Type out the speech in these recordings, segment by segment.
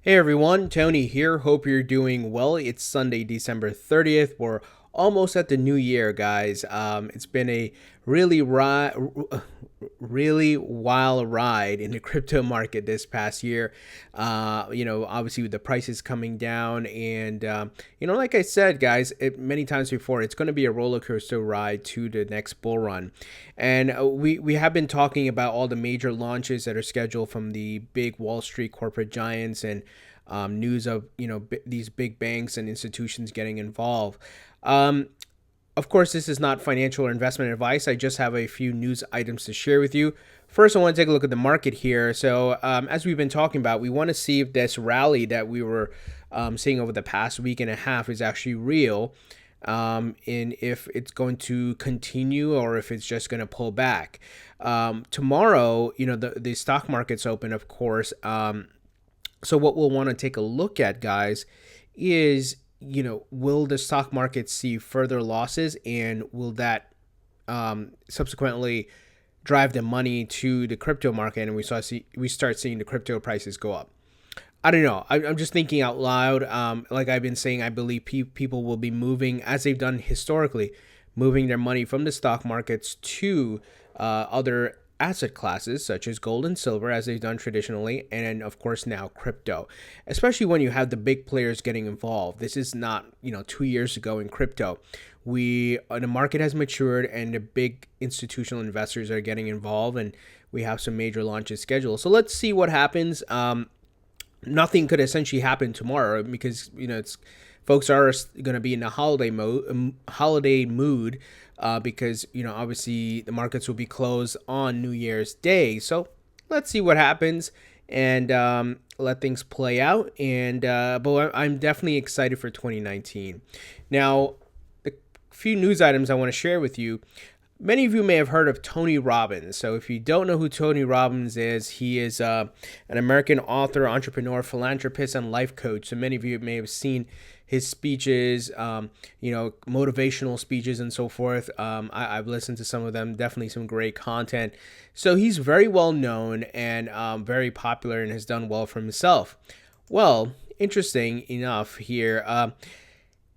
Hey everyone, Tony here. Hope you're doing well. It's Sunday, December 30th. We're almost at the new year, guys. It's been a really really wild ride in the crypto market this past year. Obviously with the prices coming down, and like I said, guys, many times before, it's going to be a roller coaster ride to the next bull run. And we have been talking about all the major launches that are scheduled from the big Wall Street corporate giants, and news of these big banks and institutions getting involved. Of course, this is not financial or investment advice. I just have a few news items to share with you. First, I want to take a look at the market here. So, as we've been talking about, we want to see if this rally that we were seeing over the past week and a half is actually real, and if it's going to continue or if it's just going to pull back. Tomorrow, the stock market's open, of course. So what we'll want to take a look at, guys, is will the stock market see further losses, and will that subsequently drive the money to the crypto market, and we start seeing the crypto prices go up? I don't know. I'm just thinking out loud. Like I've been saying, I believe people will be moving, as they've done historically, moving their money from the stock markets to other asset classes such as gold and silver, as they've done traditionally, and of course now crypto, especially when you have the big players getting involved. This is not 2 years ago in crypto. The market has matured, and the big institutional investors are getting involved, and we have some major launches scheduled. So let's see what happens. Nothing could essentially happen tomorrow because folks are going to be in a holiday mood, because obviously the markets will be closed on New Year's Day. So let's see what happens, and let things play out. And but I'm definitely excited for 2019. Now, a few news items I want to share with you. Many of you may have heard of Tony Robbins. So if you don't know who Tony Robbins is, he is an American author, entrepreneur, philanthropist, and life coach. So many of you may have seen his speeches, motivational speeches and so forth. I've listened to some of them, definitely some great content. So he's very well known and very popular, and has done well for himself. Well, interesting enough here,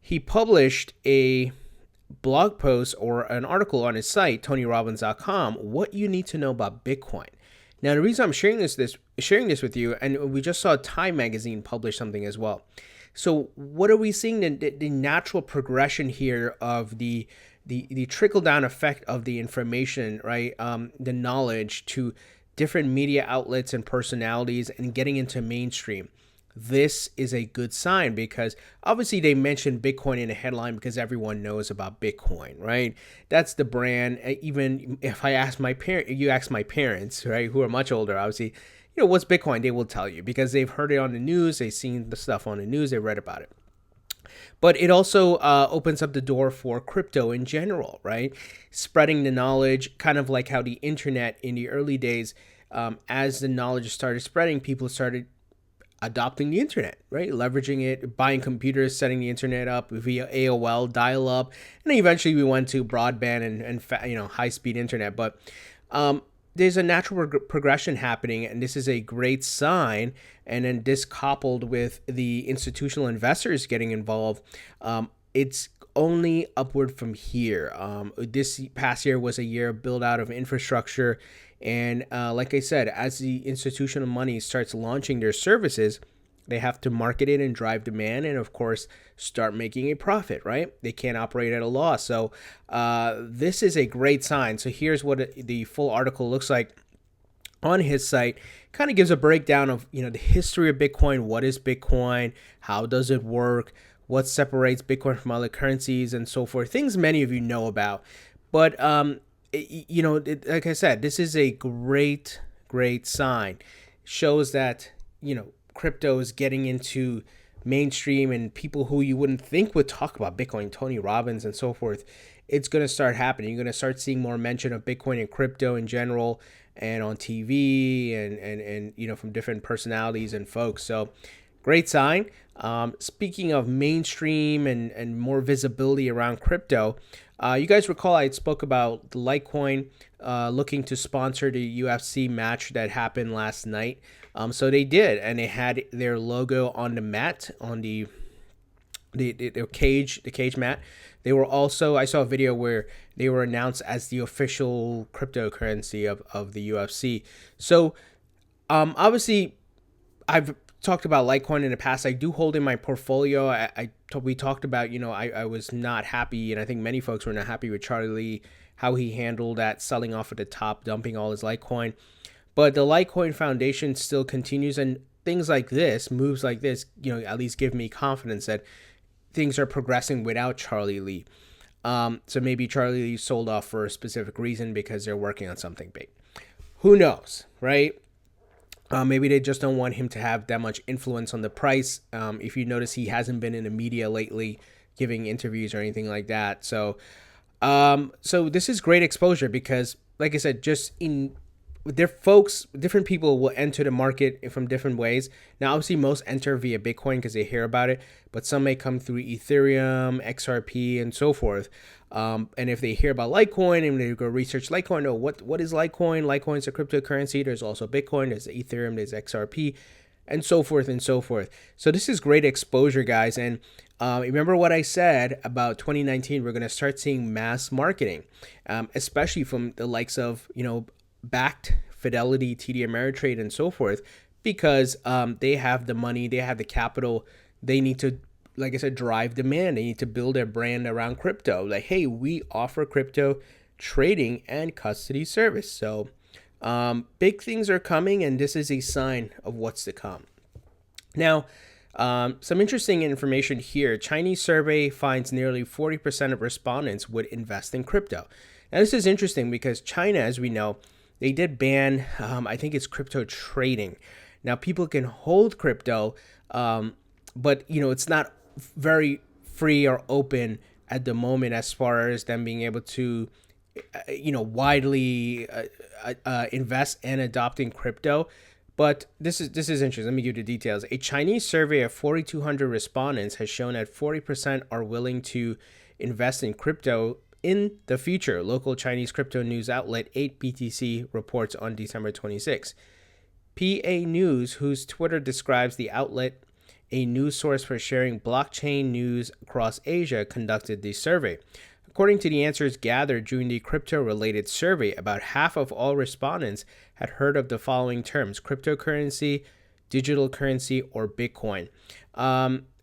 he published a blog post or an article on his site, TonyRobbins.com, what you need to know about Bitcoin. Now, the reason I'm sharing this with you, and we just saw Time Magazine publish something as well. So what are we seeing? The natural progression here of the trickle down effect of the information, right? The knowledge to different media outlets and personalities, and getting into mainstream. This is a good sign, because obviously they mentioned Bitcoin in a headline because everyone knows about Bitcoin, right? That's the brand. Even if I ask you ask my parents, right, who are much older, obviously, what's Bitcoin? They will tell you because they've heard it on the news, they've seen the stuff on the news, they read about it. But it also opens up the door for crypto in general, right? Spreading the knowledge, kind of like how the internet in the early days, as the knowledge started spreading, people started adopting the internet, right? Leveraging it, buying computers, setting the internet up via AOL, dial-up, and then eventually we went to broadband and high-speed internet. But there's a natural progression happening, and this is a great sign. And then this, coupled with the institutional investors getting involved, it's only upward from here. This past year was a year of build out of infrastructure. And like I said, as the institutional money starts launching their services, they have to market it and drive demand, and of course start making a profit, right? They can't operate at a loss. So this is a great sign. So here's what the full article looks like on his site. Kind of gives a breakdown of the history of Bitcoin. What is Bitcoin? How does it work? What separates Bitcoin from other currencies and so forth? Things many of you know about. But like I said, this is a great sign. Shows that crypto is getting into mainstream, and people who you wouldn't think would talk about Bitcoin, Tony Robbins and so forth, it's going to start happening. You're going to start seeing more mention of Bitcoin and crypto in general, and on TV, and from different personalities and folks. So great sign. Speaking of mainstream and more visibility around crypto, You guys recall I spoke about Litecoin looking to sponsor the UFC match that happened last night. So they did, and they had their logo on the mat, on the cage mat. They were also, I saw a video where they were announced as the official cryptocurrency of the UFC. So obviously I've talked about Litecoin in the past. I do hold in my portfolio. We talked about, I was not happy, and I think many folks were not happy with Charlie Lee, how he handled that, selling off at the top, dumping all his Litecoin. But the Litecoin Foundation still continues, and things like this, moves like this, at least give me confidence that things are progressing without Charlie Lee. So maybe Charlie Lee sold off for a specific reason because they're working on something big. Who knows, right? Maybe they just don't want him to have that much influence on the price. If you notice, he hasn't been in the media lately giving interviews or anything like that. So this is great exposure because, like I said, different people will enter the market from different ways. Now, obviously, most enter via Bitcoin because they hear about it, but some may come through Ethereum, XRP, and so forth. And if they hear about Litecoin and they go research Litecoin, what is Litecoin? Litecoin is a cryptocurrency. There's also Bitcoin, there's Ethereum, there's XRP, and so forth and so forth. So this is great exposure, guys. And remember what I said about 2019, we're going to start seeing mass marketing, especially from the likes of, backed Fidelity, TD Ameritrade, and so forth, because they have the money, they have the capital, they need to, like I said, drive demand. They need to build their brand around crypto. Like, hey, we offer crypto trading and custody service. So big things are coming, and this is a sign of what's to come. Now, some interesting information here. Chinese survey finds nearly 40% of respondents would invest in crypto. Now, this is interesting because China, as we know, they did ban, I think it's crypto trading. Now, people can hold crypto, but, it's not very free or open at the moment as far as them being able to, widely invest and adopt in crypto. But this is interesting. Let me give you the details. A Chinese survey of 4,200 respondents has shown that 40% are willing to invest in crypto in the future, local Chinese crypto news outlet 8BTC reports on December 26. PA News, whose Twitter describes the outlet a news source for sharing blockchain news across Asia, conducted the survey. According to the answers gathered during the crypto-related survey, about half of all respondents had heard of the following terms: cryptocurrency, digital currency, or Bitcoin.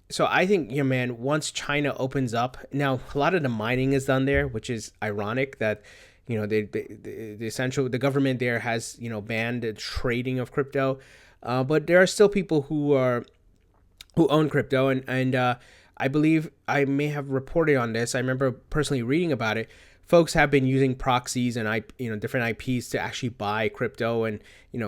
So I think, once China opens up, now a lot of the mining is done there, which is ironic that, the government there has, banned the trading of crypto. But there are still people who own crypto. And I believe I may have reported on this. I remember personally reading about it. Folks have been using proxies and different IPs to actually buy crypto and,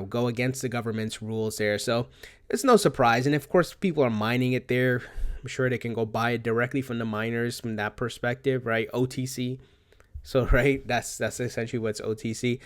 go against the government's rules there. So it's no surprise. And of course, people are mining it there. I'm sure they can go buy it directly from the miners from that perspective, right? OTC. So, right, that's essentially what's OTC.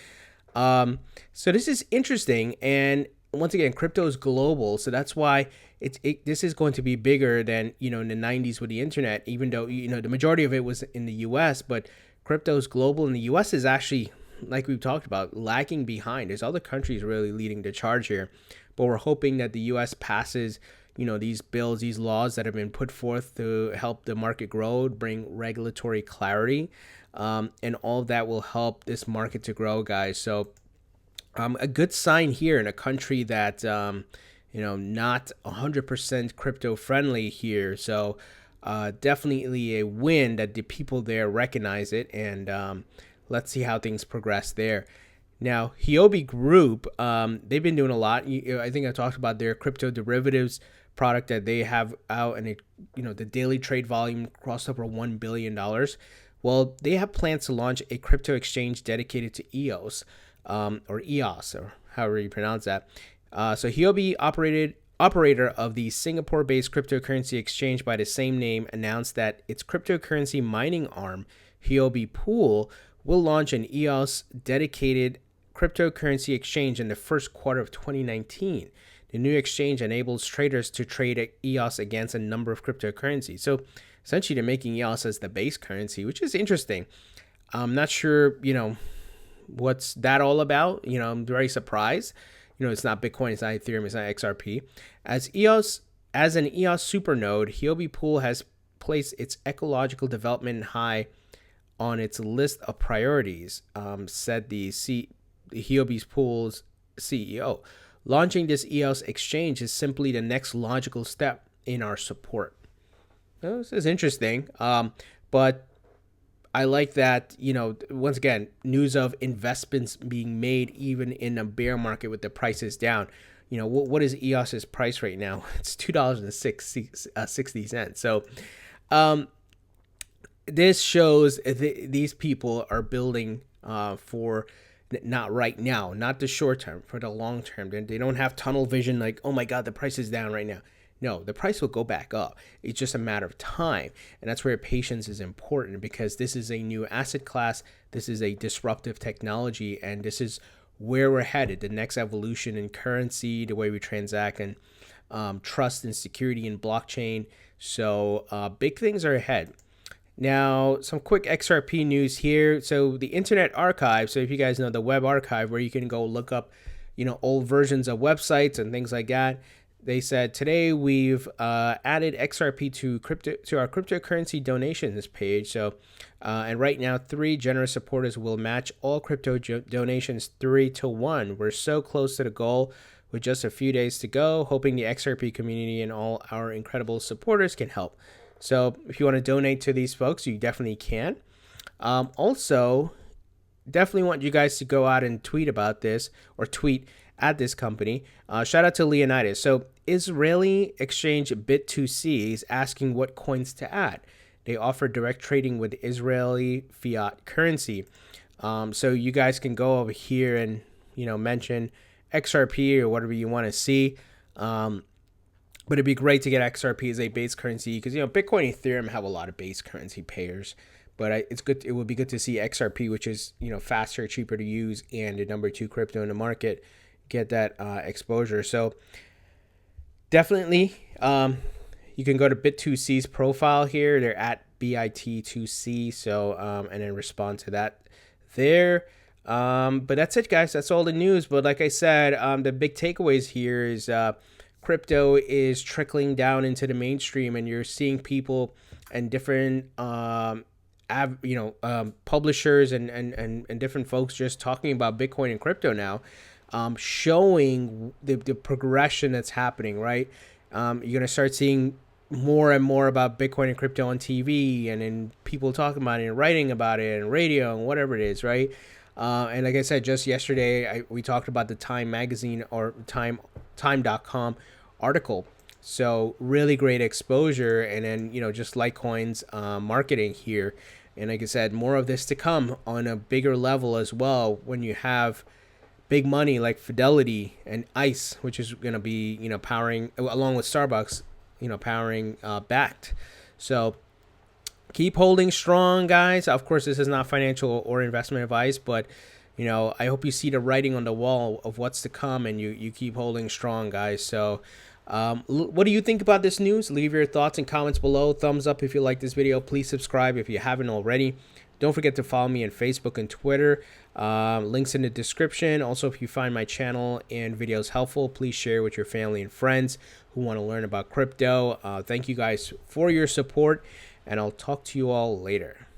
So this is interesting. And once again, crypto is global. So that's why this is going to be bigger than, in the 90s with the internet, even though, the majority of it was in the US, but crypto is global, and the US is actually, like we've talked about, lagging behind. There's other countries really leading the charge here, but we're hoping that the US passes, these bills, these laws that have been put forth to help the market grow, bring regulatory clarity, and all of that will help this market to grow, guys. So a good sign here in a country that, not 100% crypto friendly here. So definitely a win that the people there recognize it, and let's see how things progress there. Now, Huobi Group, they've been doing a lot. I think I talked about their crypto derivatives product that they have out, and the daily trade volume crossed over $1 billion. Well, they have plans to launch a crypto exchange dedicated to EOS, or EOS, or however you pronounce that. So Huobi, operator of the Singapore-based cryptocurrency exchange by the same name, announced that its cryptocurrency mining arm, Huobi Pool, will launch an EOS dedicated cryptocurrency exchange in the first quarter of 2019. The new exchange enables traders to trade EOS against a number of cryptocurrencies. So essentially they're making EOS as the base currency, which is interesting. I'm not sure, what's that all about. I'm very surprised. It's not Bitcoin, it's not Ethereum, it's not XRP. As an EOS supernode, Huobi Pool has placed its ecological development high on its list of priorities, said the Huobi Pool's CEO. Launching this EOS exchange is simply the next logical step in our support. Well, this is interesting, but I like that, once again, news of investments being made even in a bear market with the prices down. What is EOS's price right now? It's $2.60. So this shows these people are building for not right now, not the short term, for the long term. They don't have tunnel vision like, oh my God, the price is down right now. No, the price will go back up. It's just a matter of time. And that's where patience is important, because this is a new asset class. This is a disruptive technology, and this is where we're headed. The next evolution in currency, the way we transact, and trust and security in blockchain. So big things are ahead. Now, some quick XRP news here. So the Internet Archive, so if you guys know the web archive where you can go look up, old versions of websites and things like that. They said today we've added XRP to our cryptocurrency donations page. So, and right now, 3 generous supporters will match all crypto donations 3-1. We're so close to the goal with just a few days to go. Hoping the XRP community and all our incredible supporters can help. So, if you want to donate to these folks, you definitely can. Also, definitely want you guys to go out and tweet about this, or tweet at this company. Shout out to Leonidas. So Israeli exchange Bit2C is asking what coins to add. They offer direct trading with Israeli fiat currency. So you guys can go over here and, mention XRP or whatever you want to see. But it'd be great to get XRP as a base currency, because, Bitcoin and Ethereum have a lot of base currency pairs. But it's good. It would be good to see XRP, which is, faster, cheaper to use, and the number 2 crypto in the market, get that exposure. So definitely you can go to Bit2C's profile here. They're at BIT2C. So and then respond to that there. But that's it, guys. That's all the news. But like I said, the big takeaways here is crypto is trickling down into the mainstream, and you're seeing people and different publishers and different folks just talking about Bitcoin and crypto now. Showing the progression that's happening, right? You're going to start seeing more and more about Bitcoin and crypto on TV, and then people talking about it and writing about it and radio and whatever it is, right? And like I said, just yesterday, we talked about the Time magazine or time.com article. So really great exposure. And then, just Litecoin's marketing here. And like I said, more of this to come on a bigger level as well, when you have big money like Fidelity and ICE, which is going to be, powering, along with Starbucks, powering Backed. So keep holding strong, guys. Of course, this is not financial or investment advice, but, I hope you see the writing on the wall of what's to come, and you keep holding strong, guys. So what do you think about this news? Leave your thoughts and comments below. Thumbs up if you like this video. Please subscribe if you haven't already. Don't forget to follow me on Facebook and Twitter. Links in the description. Also, if you find my channel and videos helpful, please share with your family and friends who want to learn about crypto. Thank you guys for your support, and I'll talk to you all later.